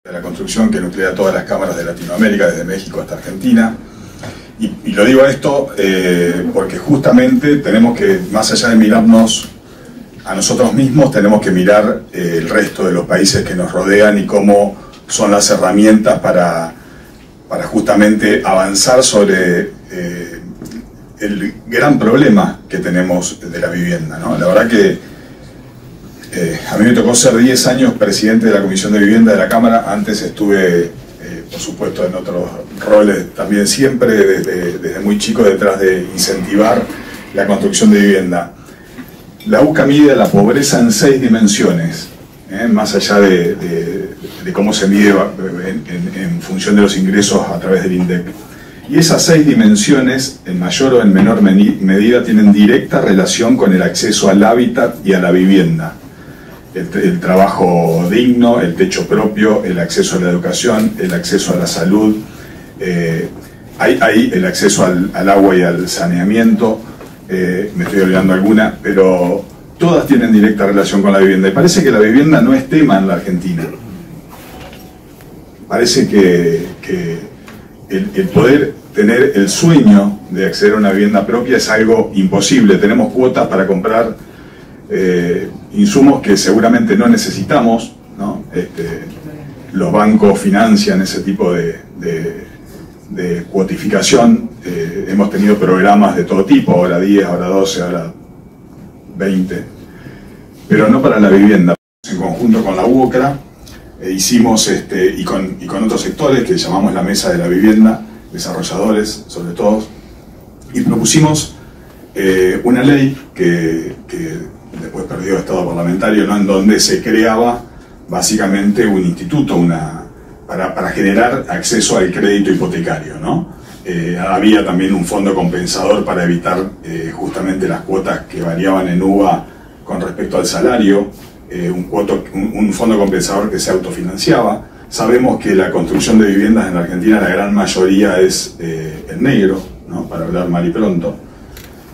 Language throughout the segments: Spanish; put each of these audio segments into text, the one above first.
de la construcción que nuclea todas las cámaras de Latinoamérica, desde México hasta Argentina. Y lo digo esto porque justamente tenemos que, más allá de mirarnos a nosotros mismos, tenemos que mirar el resto de los países que nos rodean y cómo son las herramientas para justamente avanzar sobre el gran problema que tenemos de la vivienda, ¿no? La verdad que a mí me tocó ser 10 años presidente de la Comisión de Vivienda de la Cámara. Antes estuve, por supuesto, en otros roles también, siempre desde muy chico detrás de incentivar la construcción de vivienda. La UCA mide la pobreza en 6 dimensiones, más allá de cómo se mide en función de los ingresos a través del INDEC. Y esas 6 dimensiones, en mayor o en menor medida, tienen directa relación con el acceso al hábitat y a la vivienda. El trabajo digno, el techo propio, el acceso a la educación, el acceso a la salud, hay el acceso al agua y al saneamiento, me estoy olvidando alguna, pero todas tienen directa relación con la vivienda. Y parece que la vivienda no es tema en la Argentina. Parece que el poder tener el sueño de acceder a una vivienda propia es algo imposible. Tenemos cuotas para comprar insumos que seguramente no necesitamos, ¿no? Los bancos financian ese tipo de cuotificación. Hemos tenido programas de todo tipo, ahora 10, ahora 12, ahora 20, pero no para la vivienda. En conjunto con la UOCRA hicimos, y con otros sectores que llamamos la Mesa de la Vivienda, desarrolladores sobre todo, y propusimos una ley que después perdió estado parlamentario, ¿no? En donde se creaba básicamente un instituto para generar acceso al crédito hipotecario, ¿no? Había también un fondo compensador para evitar justamente las cuotas que variaban en UVA con respecto al salario, un fondo compensador que se autofinanciaba. Sabemos que la construcción de viviendas en la Argentina, la gran mayoría es en negro, ¿no? Para hablar mal y pronto.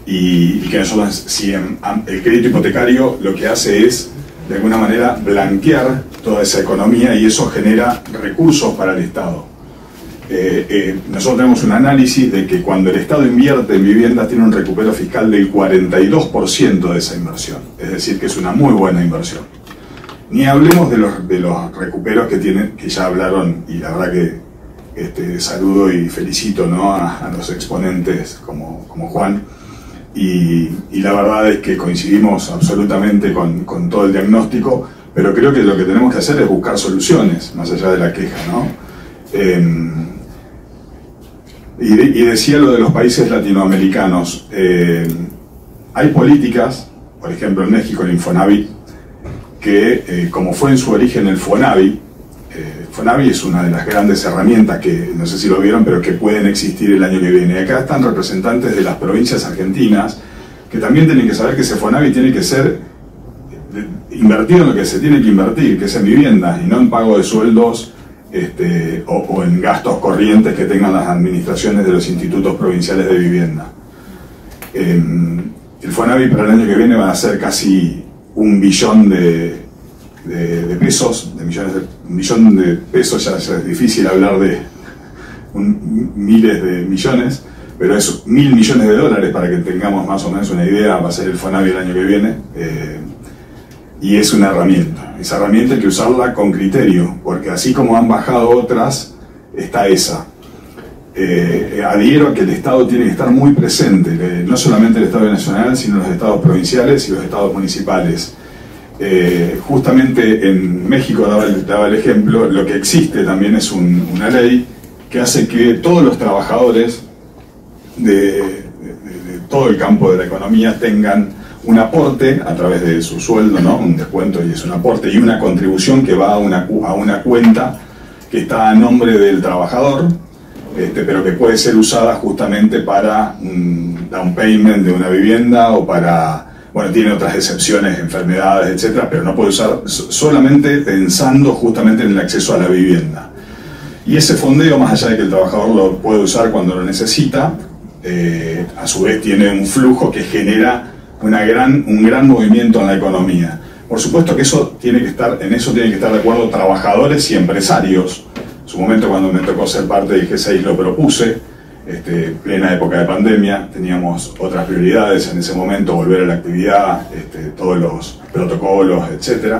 Y que nosotros, si el crédito hipotecario lo que hace es, de alguna manera, blanquear toda esa economía, y eso genera recursos para el Estado. Nosotros tenemos un análisis de que cuando el Estado invierte en viviendas tiene un recupero fiscal del 42% de esa inversión, es decir, que es una muy buena inversión. Ni hablemos de los recuperos que ya hablaron, y la verdad que saludo y felicito, ¿no? a los exponentes como Juan. Y la verdad es que coincidimos absolutamente con todo el diagnóstico, pero creo que lo que tenemos que hacer es buscar soluciones, más allá de la queja, ¿no? Y decía lo de los países latinoamericanos. Hay políticas, por ejemplo en México el Infonavit, que como fue en su origen el Fonavi, Fonavi es una de las grandes herramientas que, no sé si lo vieron, pero que pueden existir el año que viene. Y acá están representantes de las provincias argentinas que también tienen que saber que ese Fonavi tiene que ser invertido en lo que se tiene que invertir, que es en viviendas, y no en pago de sueldos o en gastos corrientes que tengan las administraciones de los institutos provinciales de vivienda. El Fonavi para el año que viene va a ser casi 1 billón de pesos, un millón de pesos, ya es difícil hablar de miles de millones, pero es 1.000 millones de dólares, para que tengamos más o menos una idea. Va a ser el Fonavi el año que viene, y es una herramienta. Esa herramienta hay que usarla con criterio, porque así como han bajado otras, está esa. Adhiero a que el Estado tiene que estar muy presente, no solamente el Estado nacional, sino los estados provinciales y los estados municipales. Justamente en México daba el ejemplo. Lo que existe también es una ley que hace que todos los trabajadores de todo el campo de la economía tengan un aporte a través de su sueldo, ¿no? Un descuento, y es un aporte y una contribución que va a una cuenta que está a nombre del trabajador, pero que puede ser usada justamente para un down payment de una vivienda o para... Bueno, tiene otras excepciones, enfermedades, etcétera, pero no puede usar solamente pensando justamente en el acceso a la vivienda. Y ese fondeo, más allá de que el trabajador lo puede usar cuando lo necesita, a su vez tiene un flujo que genera un gran movimiento en la economía. Por supuesto que en eso tienen que estar de acuerdo trabajadores y empresarios. En su momento, cuando me tocó ser parte del G6, lo propuse, plena época de pandemia, teníamos otras prioridades en ese momento, volver a la actividad, todos los protocolos, etc.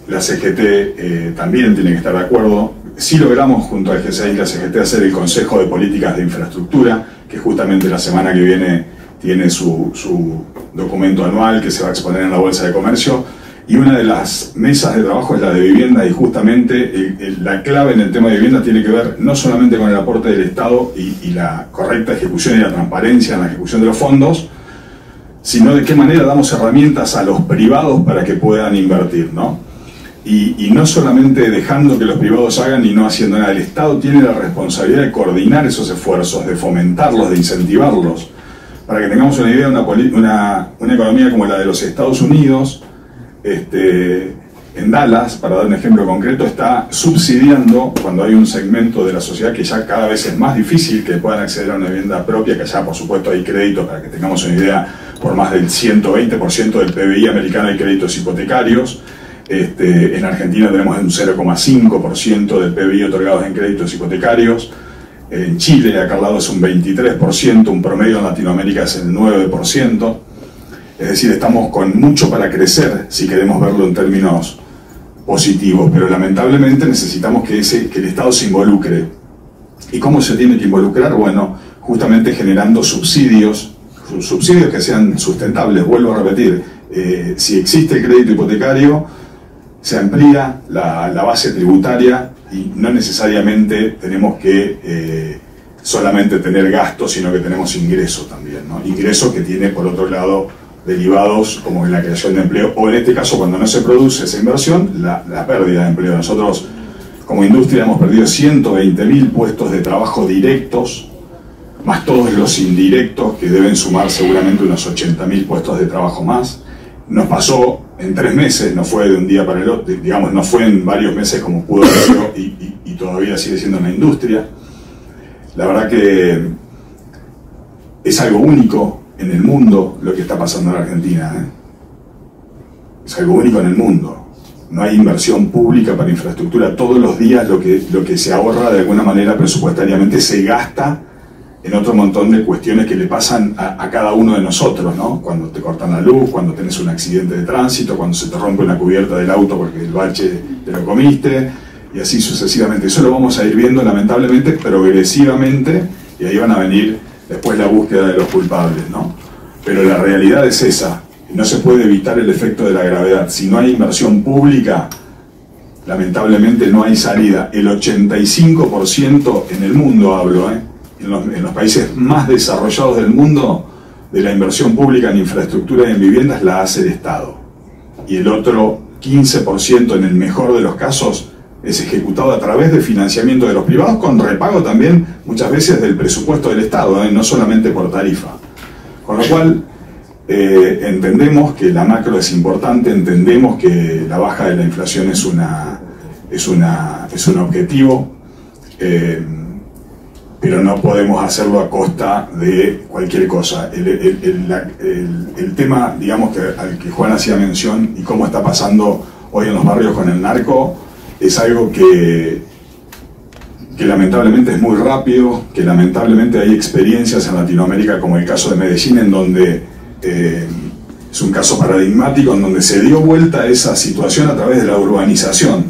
La CGT también tiene que estar de acuerdo. Sí logramos junto al G6 y la CGT hacer el Consejo de Políticas de Infraestructura, que justamente la semana que viene tiene su documento anual que se va a exponer en la Bolsa de Comercio, y una de las mesas de trabajo es la de vivienda, y justamente la clave en el tema de vivienda tiene que ver no solamente con el aporte del Estado y la correcta ejecución y la transparencia en la ejecución de los fondos, sino de qué manera damos herramientas a los privados para que puedan invertir, ¿no? Y no solamente dejando que los privados hagan y no haciendo nada. El Estado tiene la responsabilidad de coordinar esos esfuerzos, de fomentarlos, de incentivarlos. Para que tengamos una idea, una economía como la de los Estados Unidos, en Dallas, para dar un ejemplo concreto, está subsidiando, cuando hay un segmento de la sociedad que ya cada vez es más difícil que puedan acceder a una vivienda propia, que allá por supuesto hay créditos, para que tengamos una idea, por más del 120% del PBI americano hay créditos hipotecarios. En Argentina tenemos un 0,5% del PBI otorgados en créditos hipotecarios. En Chile, acá al lado, es un 23%, un promedio en Latinoamérica es el 9%. Es decir, estamos con mucho para crecer, si queremos verlo en términos positivos, pero lamentablemente necesitamos que el Estado se involucre. ¿Y cómo se tiene que involucrar? Bueno, justamente generando subsidios que sean sustentables. Vuelvo a repetir, si existe el crédito hipotecario, se amplía la base tributaria y no necesariamente tenemos que solamente tener gastos, sino que tenemos ingresos también, ¿no? Ingresos que tiene, por otro lado, derivados como en la creación de empleo, o en este caso, cuando no se produce esa inversión, la pérdida de empleo. Nosotros, como industria, hemos perdido 120.000 puestos de trabajo directos, más todos los indirectos, que deben sumar seguramente unos 80.000 puestos de trabajo más. Nos pasó en 3 meses, no fue de un día para el otro, digamos, no fue en varios meses como pudo haber sido, y todavía sigue siendo una industria. La verdad que es algo único en el mundo lo que está pasando en Argentina, ¿eh? Es algo único en el mundo. No hay inversión pública para infraestructura. Todos los días lo que se ahorra de alguna manera presupuestariamente se gasta en otro montón de cuestiones que le pasan a cada uno de nosotros, ¿no? Cuando te cortan la luz, cuando tenés un accidente de tránsito, cuando se te rompe una cubierta del auto porque el bache te lo comiste, y así sucesivamente. Eso lo vamos a ir viendo, lamentablemente, progresivamente, y ahí van a venir después la búsqueda de los culpables, ¿no? Pero la realidad es esa. No se puede evitar el efecto de la gravedad. Si no hay inversión pública, lamentablemente no hay salida. El 85% en el mundo, hablo, en los países más desarrollados del mundo, de la inversión pública en infraestructura y en viviendas la hace el Estado. Y el otro 15%, en el mejor de los casos, es ejecutado a través de financiamiento de los privados, con repago también muchas veces del presupuesto del Estado, no solamente por tarifa. Con lo cual, entendemos que la macro es importante, entendemos que la baja de la inflación es un objetivo, pero no podemos hacerlo a costa de cualquier cosa. El tema, digamos, al que Juan hacía mención, y cómo está pasando hoy en los barrios con el narco, es algo que lamentablemente es muy rápido, que lamentablemente hay experiencias en Latinoamérica, como el caso de Medellín, en donde es un caso paradigmático, en donde se dio vuelta a esa situación a través de la urbanización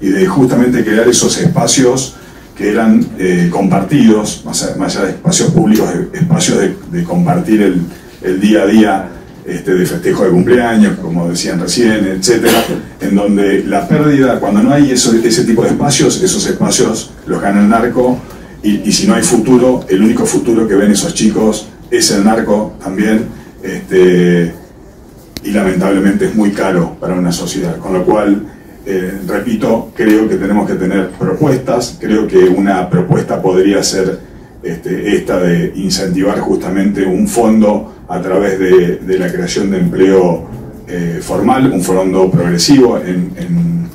y de justamente crear esos espacios que eran compartidos, más allá de espacios públicos, espacios de compartir el día a día, de festejo de cumpleaños, como decían recién, etcétera, en donde la pérdida, cuando no hay ese tipo de espacios, esos espacios los gana el narco, y si no hay futuro, el único futuro que ven esos chicos es el narco también, y lamentablemente es muy caro para una sociedad, con lo cual, repito, creo que tenemos que tener propuestas. Creo que una propuesta podría ser esta de incentivar justamente un fondo a través de la creación de empleo formal, un fondo progresivo. En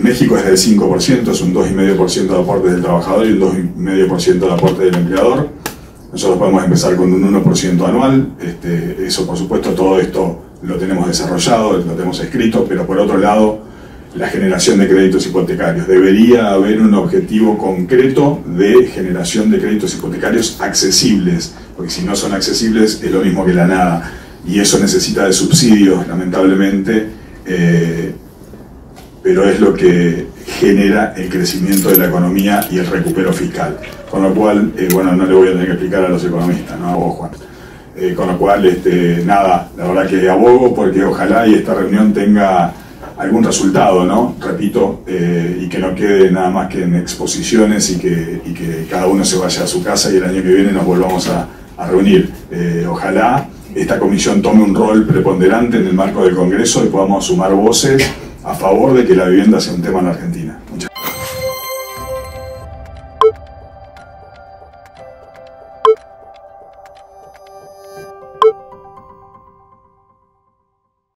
México es del 5%, es un 2,5% de aportes del trabajador y un 2,5% de aporte del empleador. Nosotros podemos empezar con un 1% anual. Eso, por supuesto, todo esto lo tenemos desarrollado, lo tenemos escrito, pero por otro lado, la generación de créditos hipotecarios. Debería haber un objetivo concreto de generación de créditos hipotecarios accesibles, porque si no son accesibles es lo mismo que la nada, y eso necesita de subsidios, lamentablemente, pero es lo que genera el crecimiento de la economía y el recupero fiscal. Con lo cual, bueno, no le voy a tener que explicar a los economistas, ¿no? A vos, Juan. Con lo cual, nada, la verdad que abogo porque ojalá y esta reunión tenga algún resultado, ¿no? Repito, y que no quede nada más que en exposiciones y que cada uno se vaya a su casa y el año que viene nos volvamos a reunir. Ojalá esta comisión tome un rol preponderante en el marco del Congreso y podamos sumar voces a favor de que la vivienda sea un tema en la Argentina.